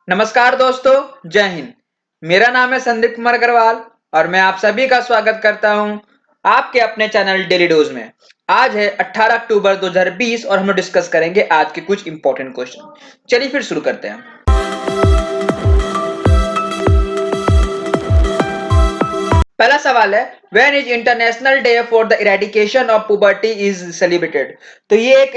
नमस्कार दोस्तों, जय हिंद। मेरा नाम है संदीप कुमार अग्रवाल और मैं आप सभी का स्वागत करता हूं आपके अपने चैनल डेली डोज में। आज है 18 अक्टूबर 2020 और हम लोग डिस्कस करेंगे आज के कुछ इंपॉर्टेंट क्वेश्चन। चलिए फिर शुरू करते हैं। पहला सवाल है, when is international day for the eradication of puberty is celebrated. तो ये एक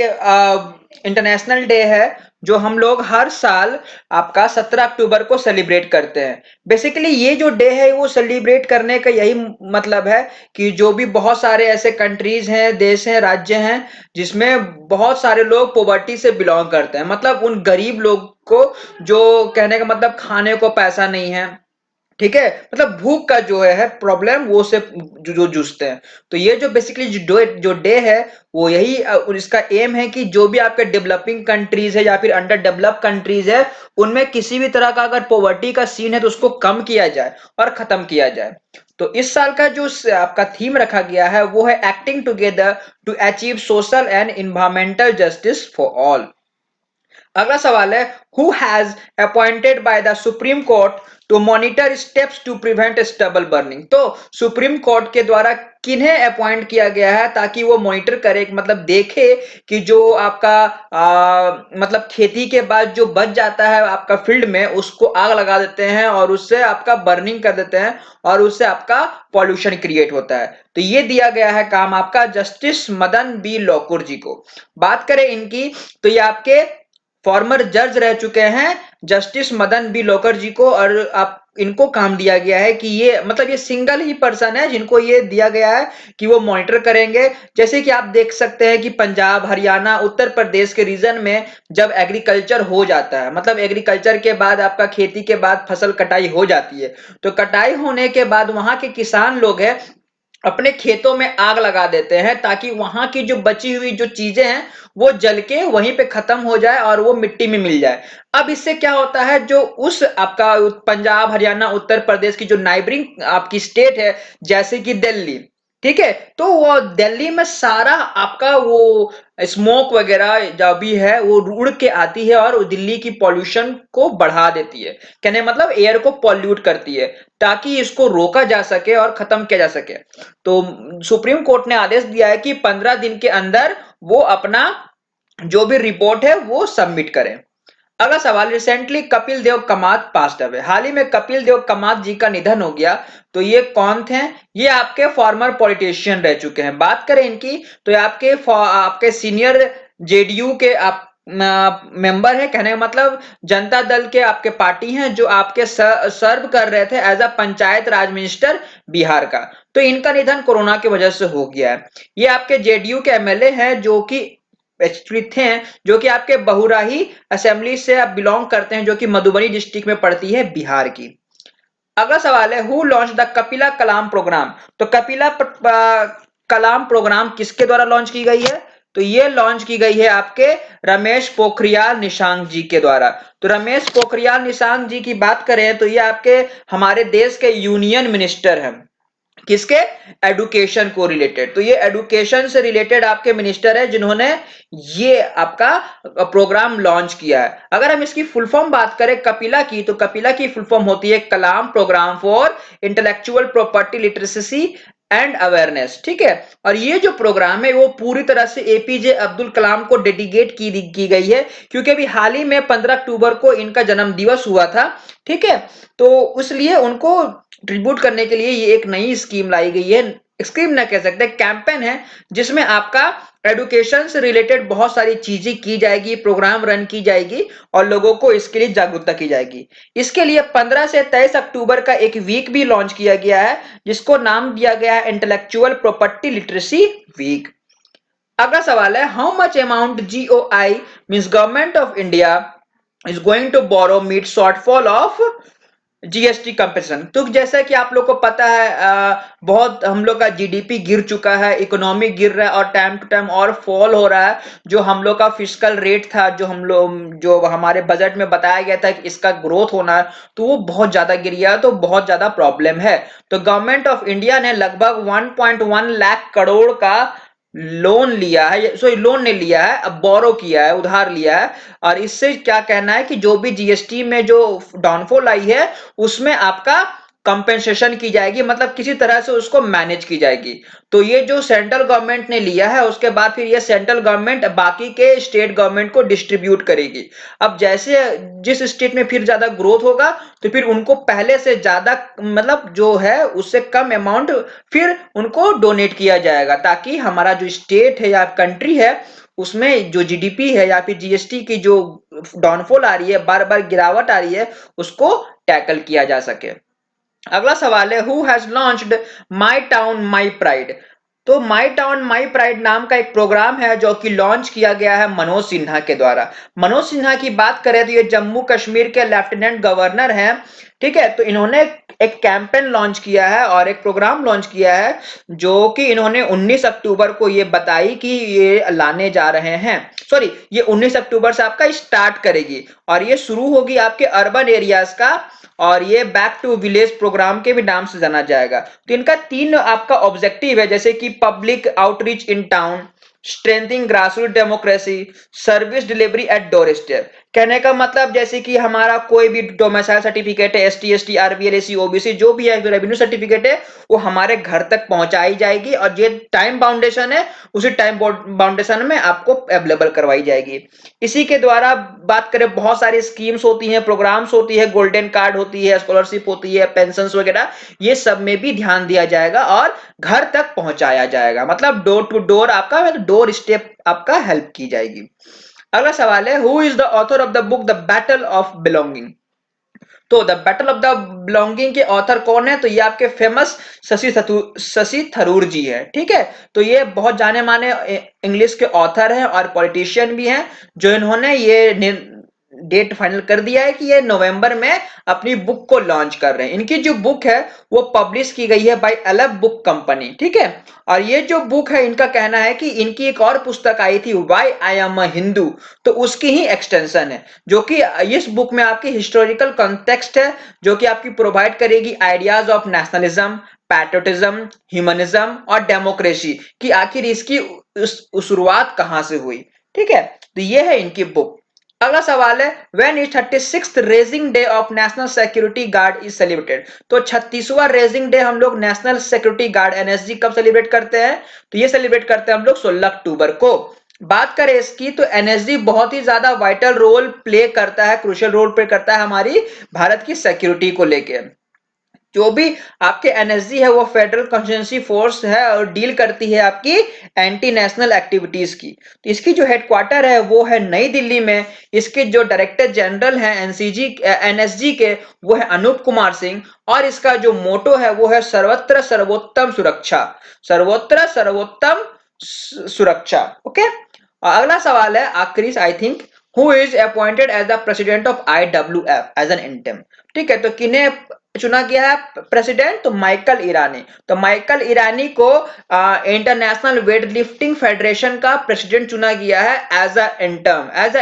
इंटरनेशनल डे है जो हम लोग हर साल आपका 17 अक्टूबर को सेलिब्रेट करते हैं। बेसिकली ये जो डे है वो सेलिब्रेट करने का यही मतलब है कि जो भी बहुत सारे ऐसे कंट्रीज हैं, देश हैं, राज्य हैं जिसमें बहुत सारे लोग पॉवर्टी से बिलोंग करते हैं, मतलब उन गरीब लोग को, जो कहने का मतलब खाने को पैसा नहीं है, ठीक है, मतलब भूख का जो है प्रॉब्लम वो से जो जूझते हैं। तो ये जो बेसिकली जो डे है वो यही इसका एम है कि जो भी आपके डेवलपिंग कंट्रीज है या फिर अंडर डेवलप कंट्रीज है उनमें किसी भी तरह का अगर पॉवर्टी का सीन है तो उसको कम किया जाए और खत्म किया जाए। तो इस साल का जो आपका थीम रखा गया है वो है acting together to achieve social and environmental justice for all. अगला सवाल है, who has appointed by the supreme court to monitor steps to prevent stubble burning. तो सुप्रीम कोर्ट के द्वारा किन्हें अपॉइंट किया गया है ताकि वो मॉनिटर करे, मतलब देखे कि जो आपका मतलब खेती के बाद जो बच जाता है आपका फील्ड में उसको आग लगा देते हैं और उससे आपका बर्निंग कर देते हैं और उससे आपका पॉल्यूशन क्रिएट होता है। तो ये दिया गया है काम आपका जस्टिस मदन बी लोकुर जी को। बात करें इनकी तो ये आपके फॉर्मर जज रह चुके हैं जस्टिस मदन बी लोकर जी को, और आप इनको काम दिया गया है कि ये मतलब ये सिंगल ही पर्सन है जिनको ये दिया गया है कि वो मॉनिटर करेंगे। जैसे कि आप देख सकते हैं कि पंजाब, हरियाणा, उत्तर प्रदेश के रीजन में जब एग्रीकल्चर हो जाता है, मतलब एग्रीकल्चर के बाद आपका खेती के बाद फसल कटाई हो जाती है, तो कटाई होने के बाद वहां के किसान लोग हैं अपने खेतों में आग लगा देते हैं ताकि वहां की जो बची हुई जो चीजें हैं वो जल के वहीं पे खत्म हो जाए और वो मिट्टी में मिल जाए। अब इससे क्या होता है, जो उस आपका पंजाब, हरियाणा, उत्तर प्रदेश की जो नाइबरिंग आपकी स्टेट है जैसे कि दिल्ली, ठीक है, तो वो दिल्ली में सारा आपका वो स्मोक वगैरह जो भी है वो उड़ के आती है और दिल्ली की पॉल्यूशन को बढ़ा देती है, कहने मतलब एयर को पॉल्यूट करती है, ताकि इसको रोका जा सके और खत्म किया जा सके। तो सुप्रीम कोर्ट ने आदेश दिया है कि 15 दिन के अंदर वो अपना जो भी रिपोर्ट है वो सबमिट करें। अगला सवाल, recently Kapil Dev Kamat passed away. हाल ही में कपिल देव कामत जी का निधन हो गया। तो ये कौन थे? ये आपके फॉर्मर पॉलिटिशियन रह चुके हैं। बात करें इनकी तो ये आपके सीनियर जेडीयू के आप मेंबर है, कहने का मतलब जनता दल के आपके पार्टी हैं जो आपके सर्व कर रहे थे as a Panchayat Raj minister Bihar का। तो इनका निधन कोरोना की वजह से हो गया है। ये आपके जेडीयू के एमएलए हैं जो कि थे, जो कि आपके बहुराही असेंबली से आप बिलोंग करते हैं, जो कि मधुबनी डिस्ट्रिक्ट में पड़ती है बिहार की। अगला सवाल है, who launch the Kapila Kalam programme. तो कलाम प्रोग्राम किसके द्वारा लॉन्च की गई है? तो ये लॉन्च की गई है आपके रमेश पोखरियाल निशंक जी के द्वारा। तो रमेश पोखरियाल निशंक जी की बात करें तो ये आपके हमारे देश के यूनियन मिनिस्टर हैं। किसके? एडुकेशन को रिलेटेड। तो ये एडुकेशन से रिलेटेड आपके मिनिस्टर है जिन्होंने ये आपका प्रोग्राम लॉन्च किया है। अगर हम इसकी फुल फॉर्म बात करें कपिला की, तो कपिला की फुल फॉर्म होती है Kalam program for intellectual property literacy and awareness, ठीक है। और ये जो प्रोग्राम है वो पूरी तरह से एपीजे अब्दुल कलाम को डेडिकेट की गई है, क्योंकि अभी हाल ही में 15 अक्टूबर को इनका जन्म दिवस हुआ था, ठीक है। तो इसलिए उनको ट्रिब्यूट करने के लिए ये एक नई स्कीम लाई गई है। स्कीम ना कह सकते, कैंपेन है जिसमें आपका एडुकेशन से रिलेटेड बहुत सारी चीजें की जाएगी, प्रोग्राम रन की जाएगी और लोगों को इसके लिए जागरूकता की जाएगी। इसके लिए 15 से 23 अक्टूबर का एक वीक भी लॉन्च किया गया है जिसको नाम दिया गया है इंटेलेक्चुअल प्रॉपर्टी लिटरेसी वीक। अगला सवाल है, how much amount GOI means government of India is going to borrow meet shortfall of GST comparison. तो जैसा कि आप लोग को पता है बहुत हम लोग का जीडीपी गिर चुका है, इकोनॉमी गिर रहा है और टाइम टू टाइम और फॉल हो रहा है। जो हम लोग का फिस्कल रेट था, जो हमारे बजट में बताया गया था कि इसका ग्रोथ होना है, तो वो बहुत ज्यादा गिर गया, तो बहुत ज्यादा प्रॉब्लम है। तो गवर्नमेंट ऑफ इंडिया ने लगभग 1.1 लाख करोड़ का लोन लिया है, सॉरी लोन नहीं लिया है, अब बोरो किया है, उधार लिया है। और इससे क्या कहना है कि जो भी जीएसटी में जो डाउनफॉल आई है उसमें आपका कंपेंसेशन की जाएगी, मतलब किसी तरह से उसको मैनेज की जाएगी। तो ये जो सेंट्रल गवर्नमेंट ने लिया है उसके बाद फिर ये सेंट्रल गवर्नमेंट बाकी के स्टेट गवर्नमेंट को डिस्ट्रीब्यूट करेगी। अब जैसे जिस स्टेट में फिर ज्यादा ग्रोथ होगा तो फिर उनको पहले से ज्यादा, मतलब जो है उससे कम अमाउंट फिर उनको डोनेट किया जाएगा, ताकि हमारा जो स्टेट है या कंट्री है उसमें जो जीडीपी है या फिर जीएसटी की जो डाउनफॉल आ रही है, बार बार गिरावट आ रही है, उसको टैकल किया जा सके। अगला सवाल है, who has launched my town my pride. तो माई टाउन माई प्राइड नाम का एक प्रोग्राम है जो कि लॉन्च किया गया है मनोज सिन्हा के द्वारा। मनोज सिन्हा की बात करें तो ये जम्मू कश्मीर के लेफ्टिनेंट गवर्नर हैं, ठीक है। तो इन्होंने एक कैंपेन लॉन्च किया है और एक प्रोग्राम लॉन्च किया है जो कि इन्होंने 19 अक्टूबर को ये बताई कि ये लाने जा रहे हैं, सॉरी ये 19 अक्टूबर से आपका स्टार्ट करेगी और ये शुरू होगी आपके अर्बन एरियाज का, और ये बैक टू विलेज प्रोग्राम के भी नाम से जाना जाएगा। तो इनका 3 आपका ऑब्जेक्टिव है, जैसे कि public outreach in town, strengthening grassroot democracy, service delivery at door step. कहने का मतलब जैसे कि हमारा कोई भी डोमिसाइल सर्टिफिकेट है, ST ST RBL SC OBC जो भी है, जो रेवेन्यू सर्टिफिकेट है वो हमारे घर तक पहुंचाई जाएगी और जो टाइम बाउंडेशन है उसी टाइम बाउंडेशन में आपको अवेलेबल करवाई जाएगी। इसी के द्वारा बात करें, बहुत सारी स्कीम्स होती हैं, प्रोग्राम्स होती है, गोल्डन कार्ड होती है, स्कॉलरशिप होती है, पेंशन वगैरह, ये सब में भी ध्यान दिया जाएगा और घर तक पहुंचाया जाएगा, मतलब डोर टू डोर आपका, डोर स्टेप आपका हेल्प की जाएगी। अगला सवाल है, who is the author of the book the battle of belonging. तो the battle of the belonging के ऑथर कौन है, तो ये आपके फेमस शशि थरूर जी है, ठीक है। तो ये बहुत जाने माने इंग्लिश के ऑथर हैं और पॉलिटिशियन भी हैं, जो इन्होंने ये डेट फाइनल कर दिया है कि ये नवंबर में अपनी बुक को लॉन्च कर रहे हैं। इनकी जो बुक है वो पब्लिश की गई है बाय अलग बुक कंपनी, ठीक है। और ये जो बुक है, इनका कहना है कि इनकी एक और पुस्तक आई थी, why I am a Hindu, तो उसकी ही एक्सटेंशन है, जो कि इस बुक में आपकी हिस्टोरिकल कॉन्टेक्स्ट है, जो कि आपकी प्रोवाइड करेगी ideas of nationalism, patriotism, humanism और डेमोक्रेसी कि आखिर इसकी शुरुआत कहां से हुई, ठीक है। तो ये है इनकी बुक। अगला सवाल है, when is 36th raising day of national security guard is celebrated. तो 36वां रेजिंग डे हम लोग नेशनल सिक्योरिटी गार्ड एनएसजी कब सेलिब्रेट करते हैं, तो ये सेलिब्रेट करते हैं हम लोग 16 अक्टूबर को। बात करें इसकी, तो एनएसजी बहुत ही ज्यादा वाइटल रोल प्ले करता है, क्रूशियल रोल प्ले करता है हमारी भारत की सिक्योरिटी को लेके। जो भी आपके एनएसजी है वो फेडरल कंस्टिट्यूंसी फोर्स है और डील करती है आपकी एंटी नेशनल एक्टिविटीज की। तो इसकी जो हेडक्वार्टर है वो है नई दिल्ली में। इसके जो डायरेक्टर जनरल हैं एनसीजी एनएसजी के, वो है अनूप कुमार सिंह, और इसका जो मोटो है वो है सर्वत्र सर्वोत्तम सुरक्षा, सर्वोत्र सर्वोत्तम सुरक्षा, ओके। अगला सवाल है आखिरी I think, who is appointed as the president of IWF as an interim. ठीक है, तो किन्हें चुना गया है प्रेसिडेंट, तो माइकल ईरानी। तो माइकल ईरानी को इंटरनेशनल वेट लिफ्टिंग फेडरेशन का प्रेसिडेंट चुना गया है एज अ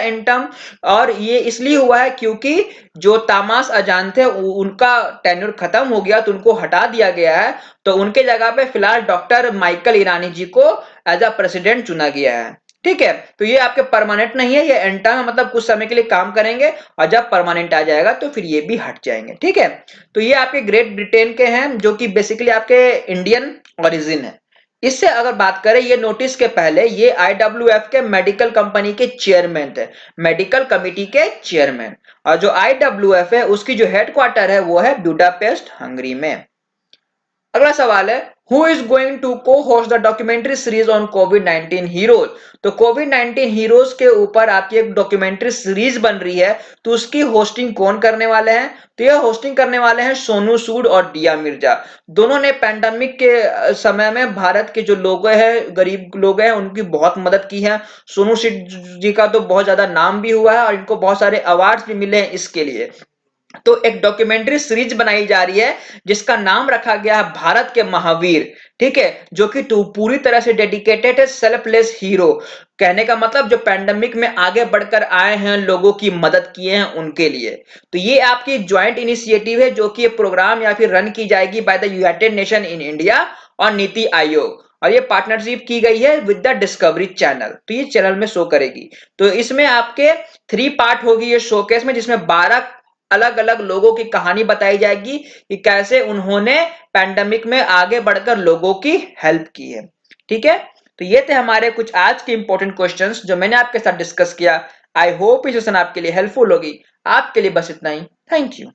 इंटर्म। और ये इसलिए हुआ है क्योंकि जो तामास अजान थे उनका टेन्योर खत्म हो गया, तो उनको हटा दिया गया है। तो उनके जगह पे फिलहाल डॉक्टर माइकल ईरानी जी को एज अ प्रेसिडेंट चुना गया है, ठीक है। तो ये आपके परमानेंट नहीं है, ये इंटर्म मतलब कुछ समय के लिए काम करेंगे और जब परमानेंट आ जाएगा तो फिर ये भी हट जाएंगे, ठीक है। तो ये आपके ग्रेट ब्रिटेन के हैं जो कि बेसिकली आपके इंडियन ओरिजिन है। इससे अगर बात करें, ये नोटिस के पहले ये आईडब्ल्यूएफ के मेडिकल कंपनी के चेयरमैन थे, मेडिकल कमिटी के चेयरमैन। और जो आईडब्ल्यूएफ है उसकी जो हेडक्वार्टर है वो है बुडापेस्ट हंगरी में। अगला सवाल है, हु इज गोइंग टू को host the documentary series on Covid 19 heroes. तो कोविड 19 हीरोज के ऊपर आपकी एक डॉक्यूमेंट्री सीरीज बन रही है, तो उसकी होस्टिंग कौन करने वाले हैं, तो यह होस्टिंग करने वाले हैं सोनू सूद और दिया मिर्जा। दोनों ने पैंडेमिक के समय में भारत के जो लोग हैं, गरीब लोग हैं, उनकी बहुत मदद की है। सोनू सूद जी का तो बहुत ज्यादा नाम भी हुआ है और इनको बहुत सारे अवार्ड्स भी मिले हैं इसके लिए। तो एक डॉक्यूमेंट्री सीरीज बनाई जा रही है जिसका नाम रखा गया है भारत के महावीर, ठीक है, जो कि पूरी तरह से डेडिकेटेड है सेल्फलेस हीरो। कहने का मतलब जो पैंडेमिक में आगे बढ़कर आए हैं, लोगों की मदद किए हैं, उनके लिए। तो ये आपकी ज्वाइंट इनिशिएटिव है जो कि ये प्रोग्राम या फिर रन की जाएगी by the United nation in India और नीति आयोग। और ये पार्टनरशिप की गई है विद द डिस्कवरी चैनल, तो ये चैनल में शो करेगी। तो इसमें आपके 3 पार्ट होगी ये शोकेस में, जिसमें 12 अलग अलग लोगों की कहानी बताई जाएगी कि कैसे उन्होंने पैंडेमिक में आगे बढ़कर लोगों की हेल्प की है। ठीक है, तो ये थे हमारे कुछ आज के इंपॉर्टेंट क्वेश्चंस जो मैंने आपके साथ डिस्कस किया। आई होप ये सेशन आपके लिए हेल्पफुल होगी। आपके लिए बस इतना ही। Thank you.